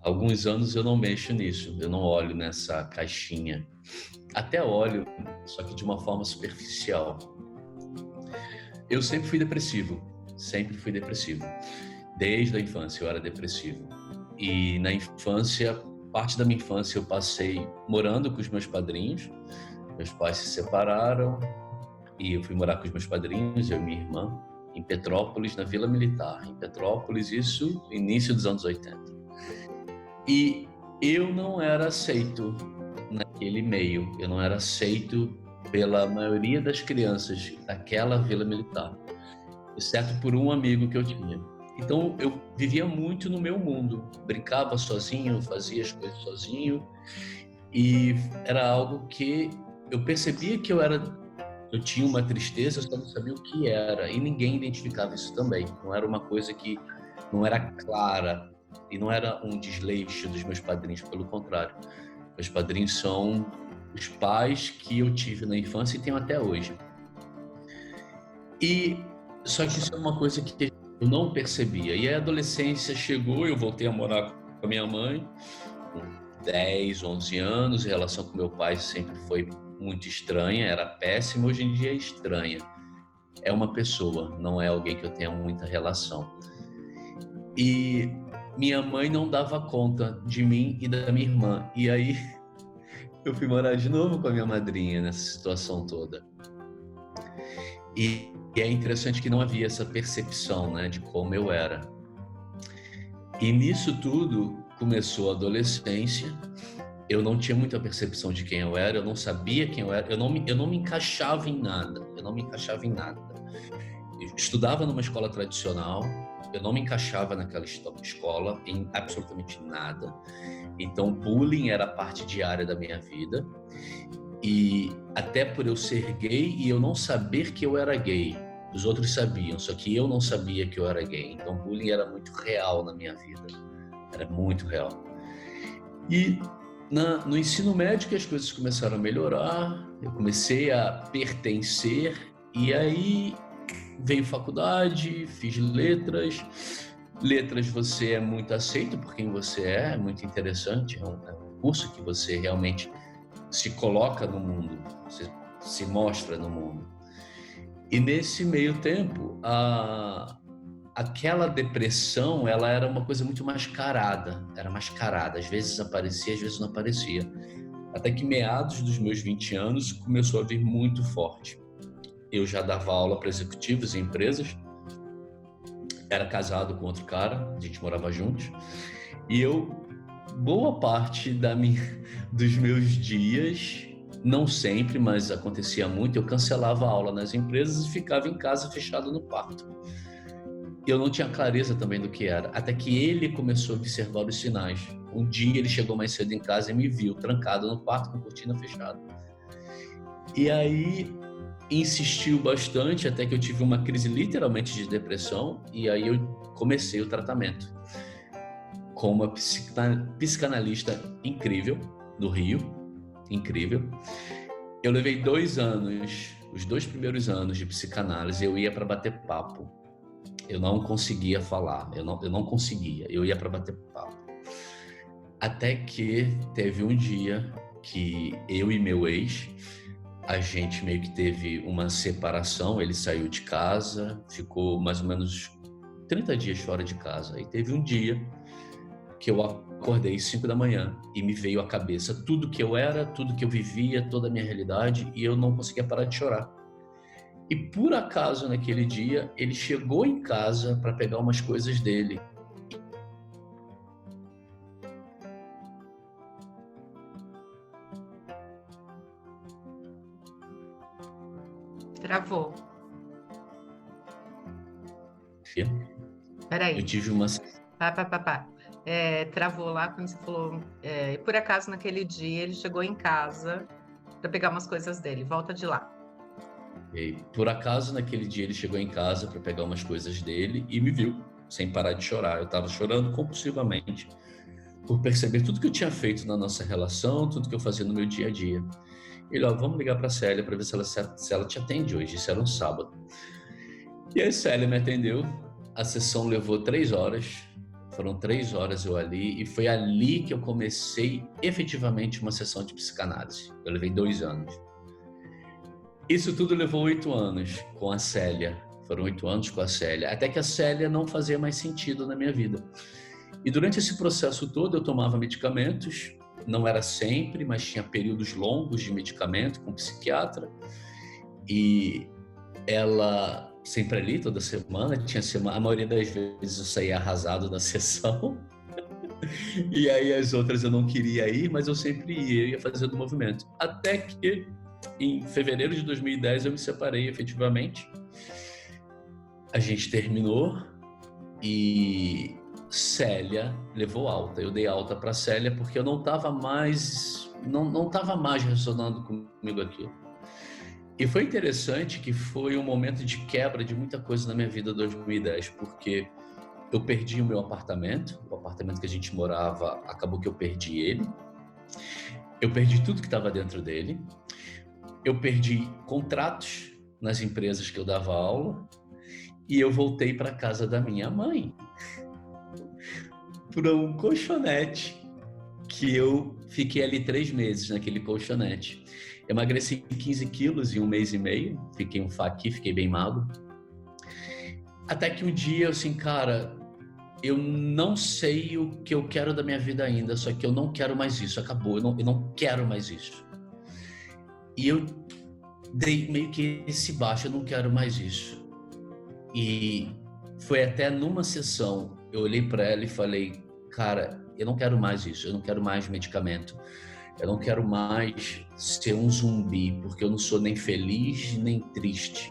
Há alguns anos eu não mexo nisso, eu não olho nessa caixinha. Até olho, só que de uma forma superficial. Eu sempre fui depressivo, sempre fui depressivo. Desde a infância eu era depressivo. E na infância, parte da minha infância eu passei morando com os meus padrinhos. Meus pais se separaram e eu fui morar com os meus padrinhos, eu e minha irmã, em Petrópolis, na Vila Militar. Em Petrópolis, isso início dos anos 80. E eu não era aceito naquele meio, eu não era aceito pela maioria das crianças daquela Vila Militar, exceto por um amigo que eu tinha. Então eu vivia muito no meu mundo, brincava sozinho, fazia as coisas sozinho, e era algo que eu percebia que eu tinha uma tristeza, eu só não sabia o que era, e ninguém identificava isso também. Não era uma coisa que não era clara, e não era um desleixo dos meus padrinhos, pelo contrário. Meus padrinhos são os pais que eu tive na infância e tenho até hoje. E só que isso é uma coisa que eu não percebia. E a adolescência chegou, eu voltei a morar com a minha mãe, com 10, 11 anos. A relação com meu pai sempre foi muito estranha, era péssima, hoje em dia é estranha. É uma pessoa, não é alguém que eu tenha muita relação. E minha mãe não dava conta de mim e da minha irmã. E aí eu fui morar de novo com a minha madrinha nessa situação toda. E é interessante que não havia essa percepção, né, de como eu era. E nisso tudo começou a adolescência. Eu não tinha muita percepção de quem eu era, eu não sabia quem eu era, eu não me encaixava em nada, Eu estudava numa escola tradicional, eu não me encaixava naquela escola em absolutamente nada. Então, bullying era parte diária da minha vida. E até por eu ser gay e eu não saber que eu era gay, os outros sabiam, só que eu não sabia que eu era gay. Então, bullying era muito real na minha vida, era muito real. E no ensino médio que as coisas começaram a melhorar, eu comecei a pertencer, e aí veio faculdade, fiz letras. Letras você é muito aceito por quem você é muito interessante, é um curso que você realmente se coloca no mundo, você se mostra no mundo. E nesse meio tempo, aquela depressão, ela era uma coisa muito mascarada, às vezes aparecia, às vezes não aparecia. Até que meados dos meus 20 anos começou a vir muito forte. Eu já dava aula para executivos e empresas, era casado com outro cara, a gente morava juntos, e eu, boa parte dos meus dias, não sempre, mas acontecia muito, eu cancelava a aula nas empresas e ficava em casa fechado no quarto. Eu não tinha clareza também do que era, até que ele começou a observar os sinais. Um dia ele chegou mais cedo em casa e me viu trancado no quarto com a cortina fechada. E aí insistiu bastante até que eu tive uma crise literalmente de depressão, e aí eu comecei o tratamento com uma psicanalista incrível do Rio, incrível. Eu levei 2 anos, os 2 primeiros anos de psicanálise, eu ia para bater papo. Eu não conseguia falar, eu não conseguia, eu ia para bater papo. Até que teve um dia que eu e meu ex, a gente meio que teve uma separação, ele saiu de casa, ficou mais ou menos 30 dias fora de casa. E teve um dia que eu acordei 5 da manhã e me veio à cabeça tudo que eu era, tudo que eu vivia, toda a minha realidade, e eu não conseguia parar de chorar. E por acaso, naquele dia, ele chegou em casa para pegar umas coisas dele. Travou. Peraí. Eu tive uma... Travou lá quando você falou. E por acaso, naquele dia, ele chegou em casa para pegar umas coisas dele. Volta de lá. E por acaso, naquele dia, ele chegou em casa para pegar umas coisas dele e me viu, sem parar de chorar. Eu estava chorando compulsivamente por perceber tudo que eu tinha feito na nossa relação, tudo que eu fazia no meu dia a dia. Ele, vamos ligar para a Célia para ver se ela te atende hoje. Isso era um sábado. E aí Célia me atendeu. A sessão levou 3 horas. Foram 3 horas eu ali, e foi ali que eu comecei efetivamente uma sessão de psicanálise. Eu levei 2 anos. Isso tudo levou 8 anos com a Célia. Foram 8 anos com a Célia, até que a Célia não fazia mais sentido na minha vida. E durante esse processo todo eu tomava medicamentos, não era sempre, mas tinha períodos longos de medicamento com psiquiatra. E ela sempre ali, toda semana, a maioria das vezes eu saía arrasado da sessão. E aí as outras eu não queria ir, mas eu sempre ia fazendo movimento. Até que em fevereiro de 2010 eu me separei efetivamente. A gente terminou e Célia levou alta. Eu dei alta para Célia porque eu não estava mais ressonando comigo aquilo. E foi interessante que foi um momento de quebra de muita coisa na minha vida em 2010, porque eu perdi o meu apartamento, o apartamento que a gente morava, acabou que eu perdi ele. Eu perdi tudo que estava dentro dele. Eu perdi contratos nas empresas que eu dava aula e eu voltei para a casa da minha mãe, para um colchonete, que eu fiquei ali 3 meses naquele colchonete. Emagreci 15 quilos em 1 mês e meio, fiquei um faqui, fiquei bem magro. Até que um dia eu assim, cara, eu não sei o que eu quero da minha vida ainda, só que eu não quero mais isso, acabou, eu não quero mais isso. E eu dei meio que esse baixo, eu não quero mais isso. E foi até numa sessão, eu olhei para ela e falei, cara, eu não quero mais isso, eu não quero mais medicamento, eu não quero mais ser um zumbi, porque eu não sou nem feliz nem triste,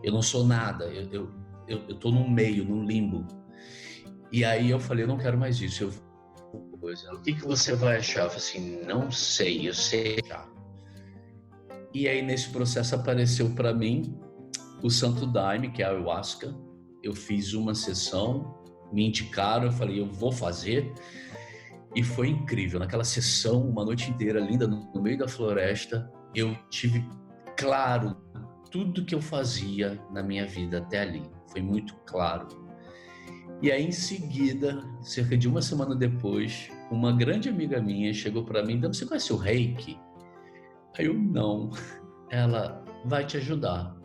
eu não sou nada, eu tô no meio, num limbo. E aí eu falei, eu não quero mais isso. O que você vai achar? Eu falei assim, não sei, eu sei já. E aí nesse processo apareceu para mim o Santo Daime, que é a Ayahuasca. Eu fiz uma sessão, me indicaram, eu falei, eu vou fazer. E foi incrível. Naquela sessão, uma noite inteira linda, no meio da floresta, eu tive claro tudo que eu fazia na minha vida até ali. Foi muito claro. E aí, em seguida, cerca de 1 semana depois, uma grande amiga minha chegou para mim, você conhece o Reiki? Aí eu, não. Ela vai te ajudar.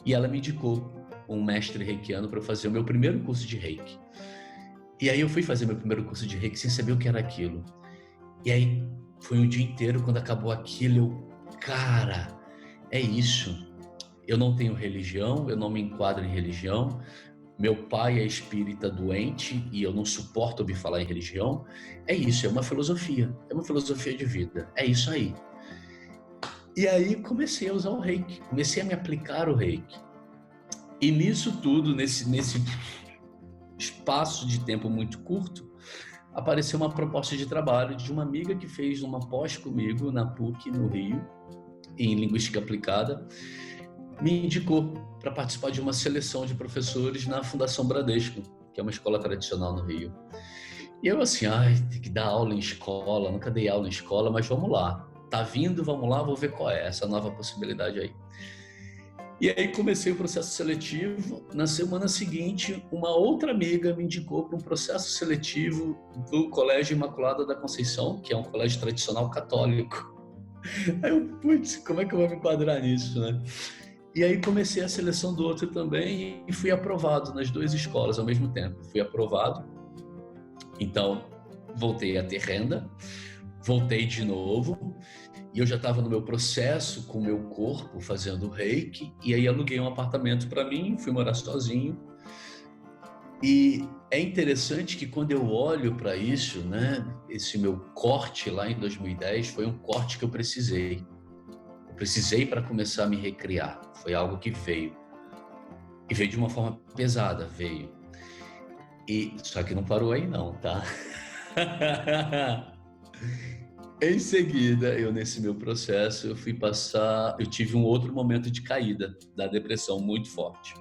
E ela me indicou um mestre reikiano para fazer o meu primeiro curso de Reiki. E aí eu fui fazer meu primeiro curso de Reiki sem saber o que era aquilo. E aí foi um dia inteiro, quando acabou aquilo, eu, cara, é isso. Eu não tenho religião, eu não me enquadro em religião. Meu pai é espírita doente e eu não suporto ouvir falar em religião. É isso, é uma filosofia de vida, é isso aí. E aí comecei a usar o Reiki, comecei a me aplicar o Reiki. E nisso tudo, nesse espaço de tempo muito curto, apareceu uma proposta de trabalho de uma amiga que fez uma pós comigo na PUC, no Rio, em Linguística Aplicada. Me indicou para participar de uma seleção de professores na Fundação Bradesco, que é uma escola tradicional no Rio. E eu assim, tem que dar aula em escola, nunca dei aula em escola, mas vamos lá. Tá vindo, vamos lá, vou ver qual é essa nova possibilidade aí. E aí comecei o processo seletivo. Na semana seguinte, uma outra amiga me indicou para um processo seletivo do Colégio Imaculada da Conceição, que é um colégio tradicional católico. Aí eu, putz, como é que eu vou me enquadrar nisso, né? E aí comecei a seleção do outro também e fui aprovado nas 2 escolas ao mesmo tempo. Fui aprovado, então voltei a ter renda, voltei de novo e eu já estava no meu processo com o meu corpo fazendo Reiki, e aí aluguei um apartamento para mim, fui morar sozinho. E é interessante que quando eu olho para isso, né, esse meu corte lá em 2010 foi um corte que eu precisei. Precisei para começar a me recriar. Foi algo que veio. E veio de uma forma pesada, veio. E só que não parou aí não, tá? Em seguida, nesse meu processo, eu tive um outro momento de caída da depressão muito forte.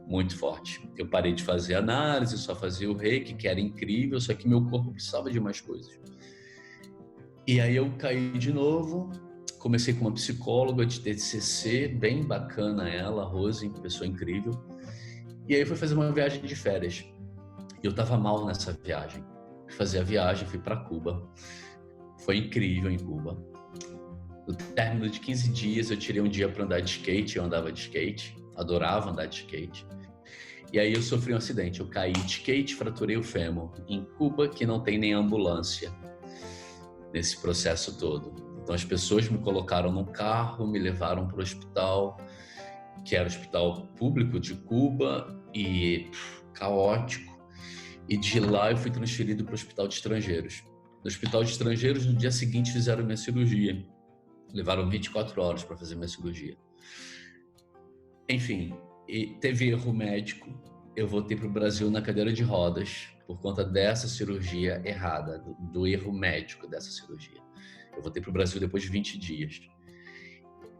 Muito forte. Eu parei de fazer análise, só fazia o Reiki, que era incrível, só que meu corpo precisava de mais coisas. E aí eu caí de novo. Comecei com uma psicóloga de TCC, bem bacana ela, Rose, pessoa incrível. E aí eu fui fazer uma viagem de férias. Eu estava mal nessa viagem. Fui fazer a viagem, fui para Cuba. Foi incrível em Cuba. No término de 15 dias, eu tirei um dia para andar de skate. Eu andava de skate, adorava andar de skate. E aí eu sofri um acidente. Eu caí de skate, fraturei o fêmur. Em Cuba, que não tem nem ambulância nesse processo todo. Então as pessoas me colocaram num carro, me levaram para o hospital, que era o hospital público de Cuba, e caótico. E de lá eu fui transferido para o hospital de estrangeiros. No hospital de estrangeiros, no dia seguinte, fizeram minha cirurgia. Levaram 24 horas para fazer minha cirurgia. Enfim, teve erro médico. Eu voltei para o Brasil na cadeira de rodas por conta dessa cirurgia errada, do erro médico dessa cirurgia. Eu voltei para o Brasil depois de 20 dias.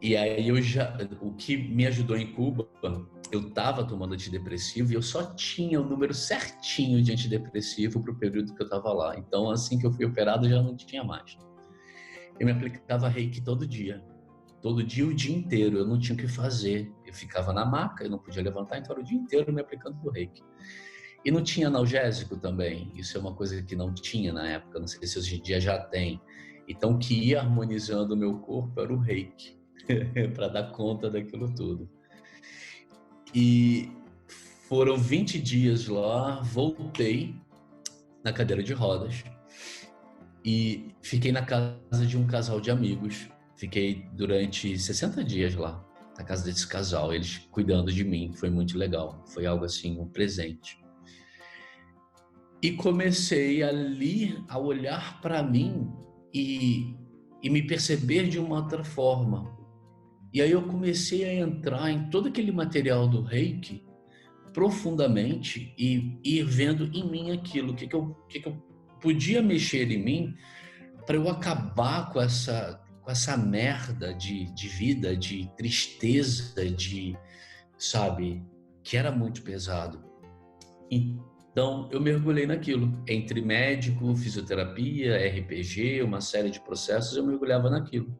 E aí o que me ajudou em Cuba, eu estava tomando antidepressivo e eu só tinha o número certinho de antidepressivo para o período que eu estava lá. Então, assim que eu fui operado, já não tinha mais. Eu me aplicava reiki todo dia o dia inteiro. Eu não tinha o que fazer. Eu ficava na maca, eu não podia levantar, então era o dia inteiro me aplicando o reiki. E não tinha analgésico também. Isso é uma coisa que não tinha na época. Não sei se hoje em dia já tem. Então, o que ia harmonizando o meu corpo era o reiki. Para dar conta daquilo tudo. E foram 20 dias lá, voltei na cadeira de rodas e fiquei na casa de um casal de amigos. Fiquei durante 60 dias lá, na casa desse casal, eles cuidando de mim. Foi muito legal, foi algo assim, um presente. E comecei ali a olhar para mim e me perceber de uma outra forma. E aí eu comecei a entrar em todo aquele material do Reiki profundamente e ir vendo em mim aquilo, o que eu podia mexer em mim para eu acabar com essa merda de vida, de tristeza, sabe, que era muito pesado. Então eu mergulhei naquilo, entre médico, fisioterapia, RPG, uma série de processos, eu mergulhava naquilo.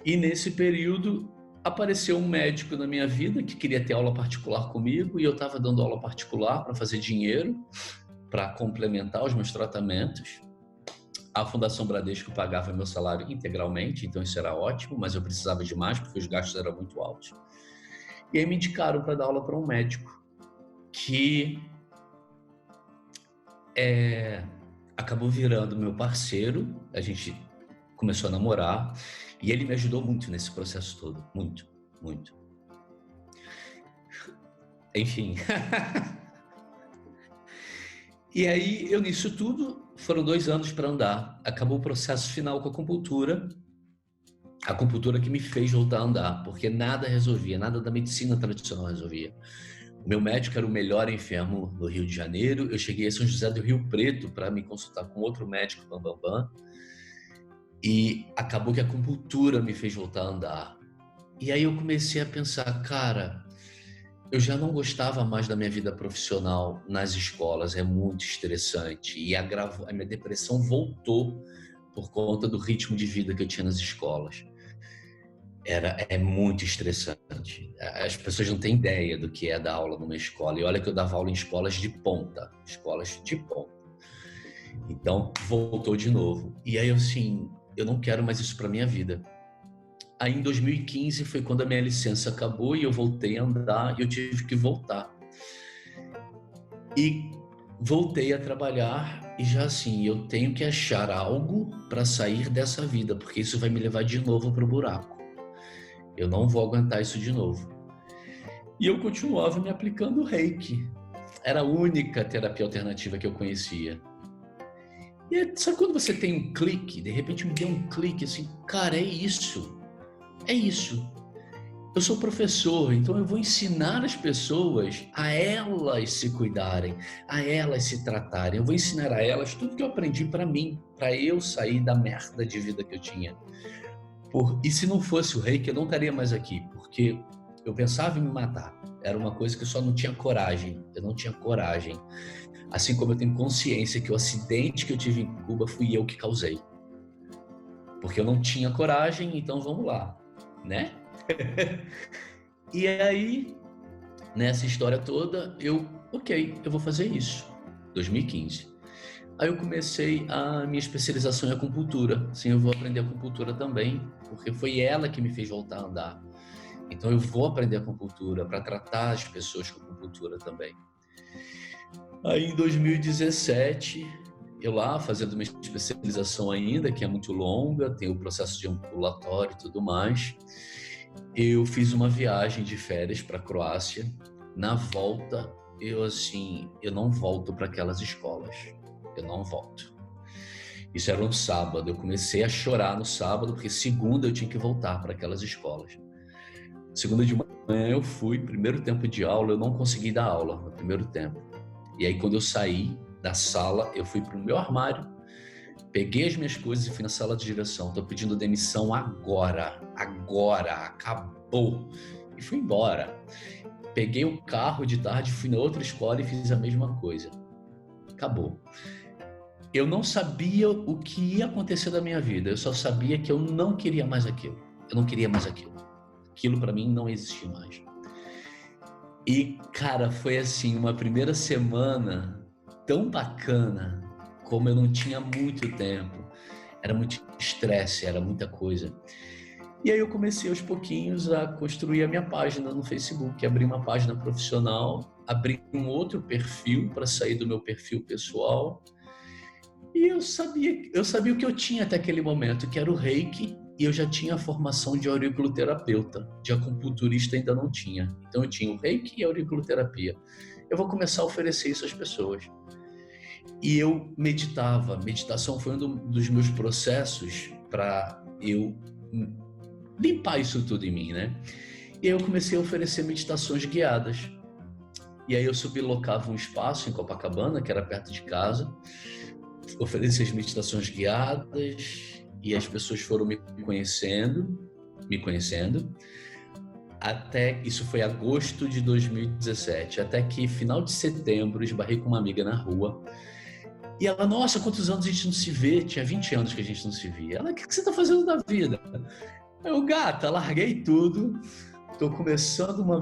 E nesse período apareceu um médico na minha vida que queria ter aula particular comigo e eu estava dando aula particular para fazer dinheiro, para complementar os meus tratamentos. A Fundação Bradesco pagava meu salário integralmente, então isso era ótimo, mas eu precisava de mais porque os gastos eram muito altos. E aí me indicaram para dar aula para um médico que acabou virando meu parceiro. A gente começou a namorar e ele me ajudou muito nesse processo todo, muito, muito. Enfim. E aí, eu nisso tudo, foram 2 anos para andar. Acabou o processo final com a acupuntura que me fez voltar a andar, porque nada resolvia, nada da medicina tradicional resolvia. O meu médico era o melhor enfermo do Rio de Janeiro. Eu cheguei a São José do Rio Preto para me consultar com outro médico, Bambambam. E acabou que a acupuntura me fez voltar a andar. E aí eu comecei a pensar, cara, eu já não gostava mais da minha vida profissional nas escolas, é muito estressante. E a minha depressão voltou por conta do ritmo de vida que eu tinha nas escolas. É muito estressante. As pessoas não têm ideia do que é dar aula numa escola. E olha que eu dava aula em escolas de ponta. Então, voltou de novo. E aí, assim, eu não quero mais isso para minha vida. Aí, em 2015, foi quando a minha licença acabou e eu voltei a andar e eu tive que voltar. E voltei a trabalhar e já assim, eu tenho que achar algo para sair dessa vida, porque isso vai me levar de novo para o buraco. Eu não vou aguentar isso de novo. E eu continuava me aplicando o Reiki. Era a única terapia alternativa que eu conhecia. E sabe quando você tem um clique? De repente me deu um clique assim, cara, é isso. Eu sou professor, então eu vou ensinar as pessoas a elas se cuidarem, a elas se tratarem. Eu vou ensinar a elas tudo que eu aprendi para mim, para eu sair da merda de vida que eu tinha. E se não fosse o Reiki, eu não estaria mais aqui, porque eu pensava em me matar. Era uma coisa que eu só não tinha coragem. Eu não tinha coragem. Assim como eu tenho consciência que o acidente que eu tive em Cuba fui eu que causei. Porque eu não tinha coragem, então vamos lá, né? E aí, nessa história toda, eu vou fazer isso. 2015. Aí eu comecei a minha especialização em acupuntura. Sim, eu vou aprender acupuntura também, porque foi ela que me fez voltar a andar. Então eu vou aprender acupuntura para tratar as pessoas com acupuntura também. Aí em 2017, eu lá fazendo uma especialização ainda, que é muito longa, tem o processo de ambulatório e tudo mais, eu fiz uma viagem de férias para a Croácia. Na volta, eu não volto para aquelas escolas. Eu não volto. Isso era um sábado. Eu comecei a chorar no sábado, porque segunda eu tinha que voltar para aquelas escolas. Segunda de manhã eu fui, primeiro tempo de aula, eu não consegui dar aula no primeiro tempo. E aí quando eu saí da sala, eu fui para o meu armário, peguei as minhas coisas e fui na sala de direção. Estou pedindo demissão agora, acabou. E fui embora. Peguei o carro de tarde, fui na outra escola e fiz a mesma coisa. Acabou. Eu não sabia o que ia acontecer da minha vida, eu só sabia que eu não queria mais aquilo. Eu não queria mais aquilo. Aquilo para mim não existia mais. E, cara, foi assim, uma primeira semana tão bacana, como eu não tinha muito tempo. Era muito estresse, era muita coisa. E aí eu comecei aos pouquinhos a construir a minha página no Facebook, abri uma página profissional, abri um outro perfil para sair do meu perfil pessoal. E eu sabia o que eu tinha até aquele momento, que era o Reiki, e eu já tinha a formação de auriculoterapeuta, de acupunturista ainda não tinha. Então eu tinha o Reiki e a auriculoterapia. Eu vou começar a oferecer isso às pessoas. E eu meditava. Meditação foi um dos meus processos para eu limpar isso tudo em mim, né? E aí eu comecei a oferecer meditações guiadas. E aí eu sublocava um espaço em Copacabana, que era perto de casa, ofereci as meditações guiadas e as pessoas foram me conhecendo, até, isso foi agosto de 2017, até que final de setembro esbarrei com uma amiga na rua e ela, nossa, quantos anos a gente não se vê? Tinha 20 anos que a gente não se via. Ela, o que você tá fazendo da vida? Eu, gata, larguei tudo, tô começando uma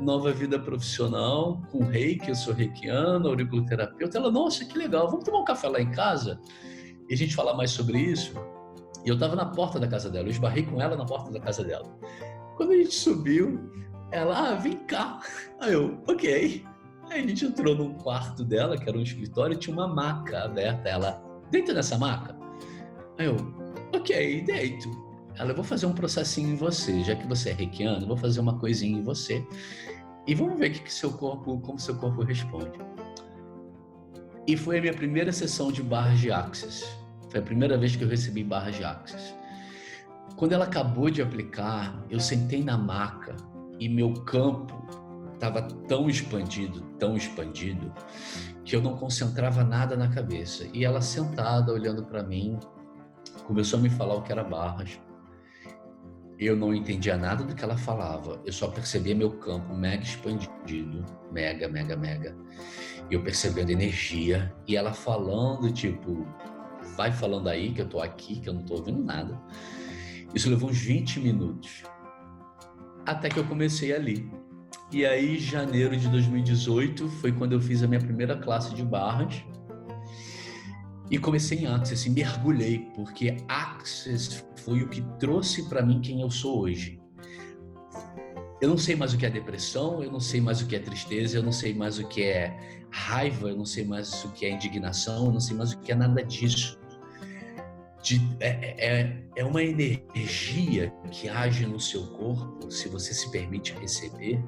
nova vida profissional com reiki, eu sou reikiana, auriculoterapeuta. Ela, nossa, que legal, vamos tomar um café lá em casa e a gente falar mais sobre isso. E eu estava na porta da casa dela, eu esbarrei com ela na porta da casa dela. Quando a gente subiu, ela, vem cá. Aí eu, ok. Aí a gente entrou num quarto dela, que era um escritório, e tinha uma maca aberta. Ela, deita nessa maca. Aí eu, ok, deito. Ela, eu vou fazer um processinho em você, já que você é reikiano, eu vou fazer uma coisinha em você e vamos ver como seu corpo responde. E foi a minha primeira sessão de barras de Axis. Foi a primeira vez que eu recebi barras de Axis. Quando ela acabou de aplicar, eu sentei na maca e meu campo estava tão expandido, que eu não concentrava nada na cabeça. E ela sentada, olhando para mim, começou a me falar o que era barras. Eu não entendia nada do que ela falava, eu só percebia meu campo mega expandido, mega. E eu percebendo energia, e ela falando, tipo, vai falando aí que eu tô aqui, que eu não tô ouvindo nada. Isso levou uns 20 minutos, até que eu comecei ali. E aí, janeiro de 2018, foi quando eu fiz a minha primeira classe de barras, e comecei em Axis, e mergulhei, porque Axis foi o que trouxe para mim quem eu sou hoje. Eu não sei mais o que é depressão, eu não sei mais o que é tristeza, eu não sei mais o que é raiva, eu não sei mais o que é indignação, eu não sei mais o que é nada disso. É uma energia que age no seu corpo, se você se permite receber,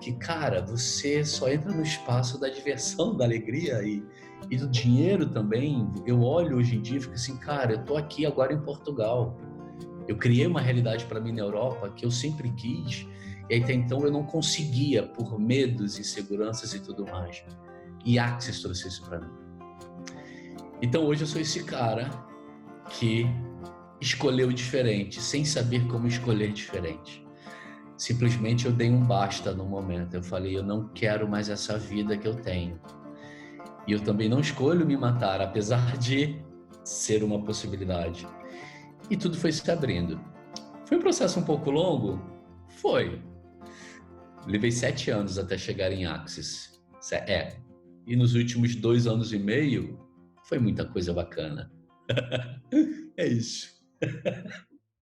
que, cara, você só entra no espaço da diversão, da alegria e do dinheiro também. Eu olho hoje em dia e fico assim, cara, eu tô aqui agora em Portugal. Eu criei uma realidade para mim na Europa que eu sempre quis, e até então eu não conseguia por medos, inseguranças e tudo mais. E Axis trouxe isso para mim. Então hoje eu sou esse cara que escolheu diferente, sem saber como escolher diferente. Simplesmente eu dei um basta no momento. Eu falei, eu não quero mais essa vida que eu tenho. E eu também não escolho me matar, apesar de ser uma possibilidade. E tudo foi se abrindo. Foi um processo um pouco longo? Foi. Levei 7 anos até chegar em Axis. E nos últimos 2 anos e meio, foi muita coisa bacana. É isso.